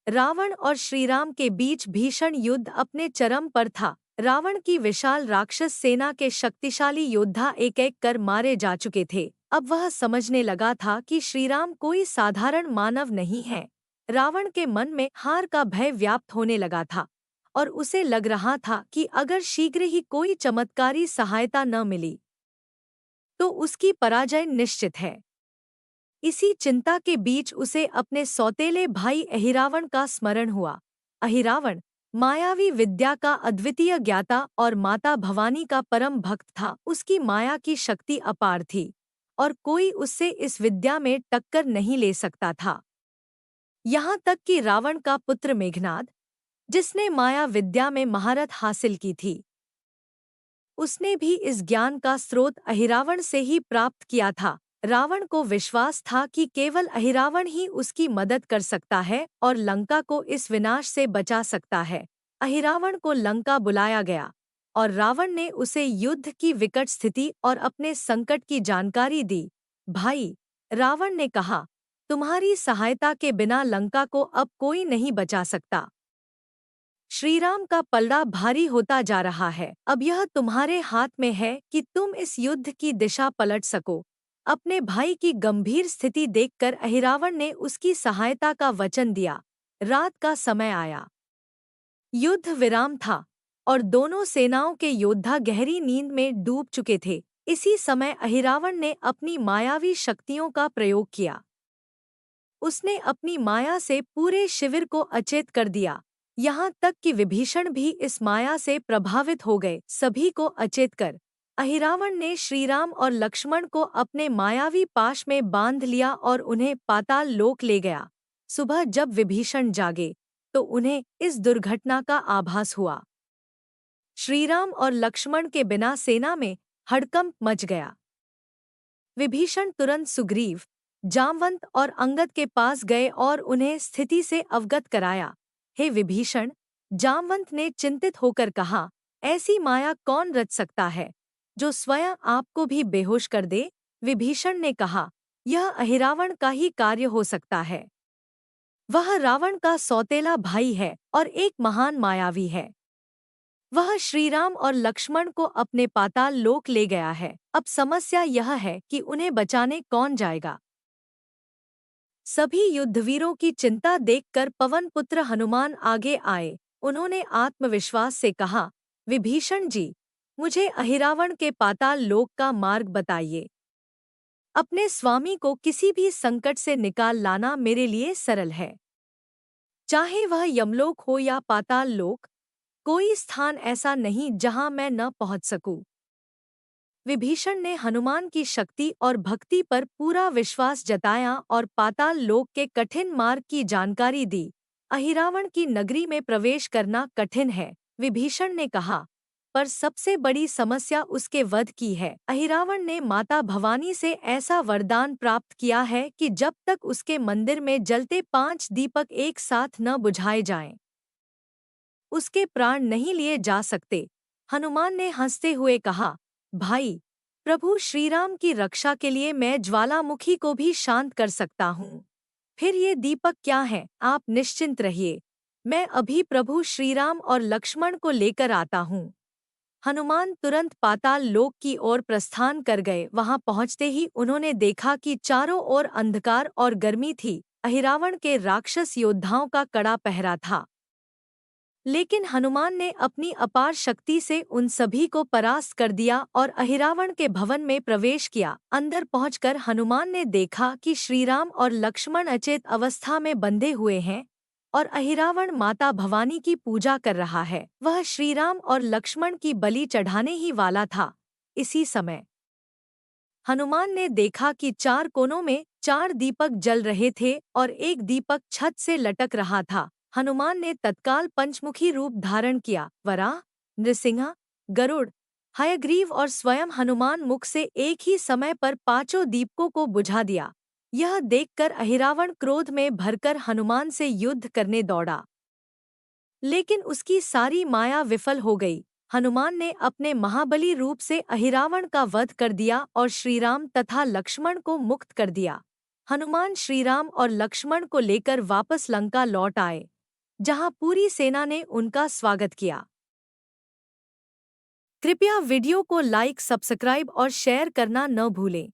रावण और श्रीराम के बीच भीषण युद्ध अपने चरम पर था। रावण की विशाल राक्षस सेना के शक्तिशाली योद्धा एक एक कर मारे जा चुके थे। अब वह समझने लगा था कि श्रीराम कोई साधारण मानव नहीं है। रावण के मन में हार का भय व्याप्त होने लगा था और उसे लग रहा था कि अगर शीघ्र ही कोई चमत्कारी सहायता न मिली तो उसकी पराजय निश्चित है। इसी चिंता के बीच उसे अपने सौतेले भाई अहिरावण का स्मरण हुआ। अहिरावण मायावी विद्या का अद्वितीय ज्ञाता और माता भवानी का परम भक्त था। उसकी माया की शक्ति अपार थी और कोई उससे इस विद्या में टक्कर नहीं ले सकता था। यहाँ तक कि रावण का पुत्र मेघनाद, जिसने माया विद्या में महारत हासिल की थी, उसने भी इस ज्ञान का स्रोत अहिरावण से ही प्राप्त किया था। रावण को विश्वास था कि केवल अहिरावण ही उसकी मदद कर सकता है और लंका को इस विनाश से बचा सकता है। अहिरावण को लंका बुलाया गया और रावण ने उसे युद्ध की विकट स्थिति और अपने संकट की जानकारी दी। भाई, रावण ने कहा, तुम्हारी सहायता के बिना लंका को अब कोई नहीं बचा सकता। श्रीराम का पलड़ा भारी होता जा रहा है। अब यह तुम्हारे हाथ में है कि तुम इस युद्ध की दिशा पलट सको। अपने भाई की गंभीर स्थिति देखकर अहिरावण ने उसकी सहायता का वचन दिया। रात का समय आया। युद्ध विराम था और दोनों सेनाओं के योद्धा गहरी नींद में डूब चुके थे। इसी समय अहिरावण ने अपनी मायावी शक्तियों का प्रयोग किया। उसने अपनी माया से पूरे शिविर को अचेत कर दिया। यहाँ तक कि विभीषण भी इस माया से प्रभावित हो गए। सभी को अचेत कर अहिरावण ने श्रीराम और लक्ष्मण को अपने मायावी पाश में बांध लिया और उन्हें पाताल लोक ले गया। सुबह जब विभीषण जागे तो उन्हें इस दुर्घटना का आभास हुआ। श्रीराम और लक्ष्मण के बिना सेना में हड़कंप मच गया। विभीषण तुरंत सुग्रीव, जामवंत और अंगद के पास गए और उन्हें स्थिति से अवगत कराया। हे विभीषण, जामवंत ने चिंतित होकर कहा, ऐसी माया कौन रच सकता है जो स्वयं आपको भी बेहोश कर दे? विभीषण ने कहा, यह अहिरावण का ही कार्य हो सकता है। वह रावण का सौतेला भाई है और एक महान मायावी है। वह श्रीराम और लक्ष्मण को अपने पाताल लोक ले गया है। अब समस्या यह है कि उन्हें बचाने कौन जाएगा। सभी युद्धवीरों की चिंता देखकर पवन पुत्र हनुमान आगे आए। उन्होंने आत्मविश्वास से कहा, विभीषण जी, मुझे अहिरावण के पाताल लोक का मार्ग बताइए। अपने स्वामी को किसी भी संकट से निकाल लाना मेरे लिए सरल है। चाहे वह यमलोक हो या पाताल लोक, कोई स्थान ऐसा नहीं जहां मैं न पहुंच सकूं। विभीषण ने हनुमान की शक्ति और भक्ति पर पूरा विश्वास जताया और पाताल लोक के कठिन मार्ग की जानकारी दी। अहिरावण की नगरी में प्रवेश करना कठिन है, विभीषण ने कहा, पर सबसे बड़ी समस्या उसके वध की है। अहिरावण ने माता भवानी से ऐसा वरदान प्राप्त किया है कि जब तक उसके मंदिर में जलते 5 दीपक एक साथ न बुझाए जाएं, उसके प्राण नहीं लिए जा सकते। हनुमान ने हंसते हुए कहा, भाई, प्रभु श्रीराम की रक्षा के लिए मैं ज्वालामुखी को भी शांत कर सकता हूँ। फिर ये दीपक क्या है? आप निश्चिंत रहिए, मैं अभी प्रभु श्रीराम और लक्ष्मण को लेकर आता हूँ। हनुमान तुरंत पाताल लोक की ओर प्रस्थान कर गए। वहां पहुंचते ही उन्होंने देखा कि चारों ओर अंधकार और गर्मी थी। अहिरावण के राक्षस योद्धाओं का कड़ा पहरा था, लेकिन हनुमान ने अपनी अपार शक्ति से उन सभी को परास्त कर दिया और अहिरावण के भवन में प्रवेश किया। अंदर पहुंचकर हनुमान ने देखा कि श्रीराम और लक्ष्मण अचेत अवस्था में बंधे हुए हैं और अहिरावण माता भवानी की पूजा कर रहा है। वह श्रीराम और लक्ष्मण की बलि चढ़ाने ही वाला था। इसी समय हनुमान ने देखा कि 4 कोनों में 4 दीपक जल रहे थे और एक दीपक छत से लटक रहा था। हनुमान ने तत्काल पंचमुखी रूप धारण किया। वराह, नृसिंह, गरुड़, हयग्रीव और स्वयं हनुमान मुख से एक ही समय पर 5 दीपकों को बुझा दिया। यह देखकर अहिरावण क्रोध में भरकर हनुमान से युद्ध करने दौड़ा, लेकिन उसकी सारी माया विफल हो गई। हनुमान ने अपने महाबली रूप से अहिरावण का वध कर दिया और श्रीराम तथा लक्ष्मण को मुक्त कर दिया। हनुमान श्रीराम और लक्ष्मण को लेकर वापस लंका लौट आए। जहां पूरी सेना ने उनका स्वागत किया। कृपया वीडियो को लाइक, सब्सक्राइब और शेयर करना न भूलें।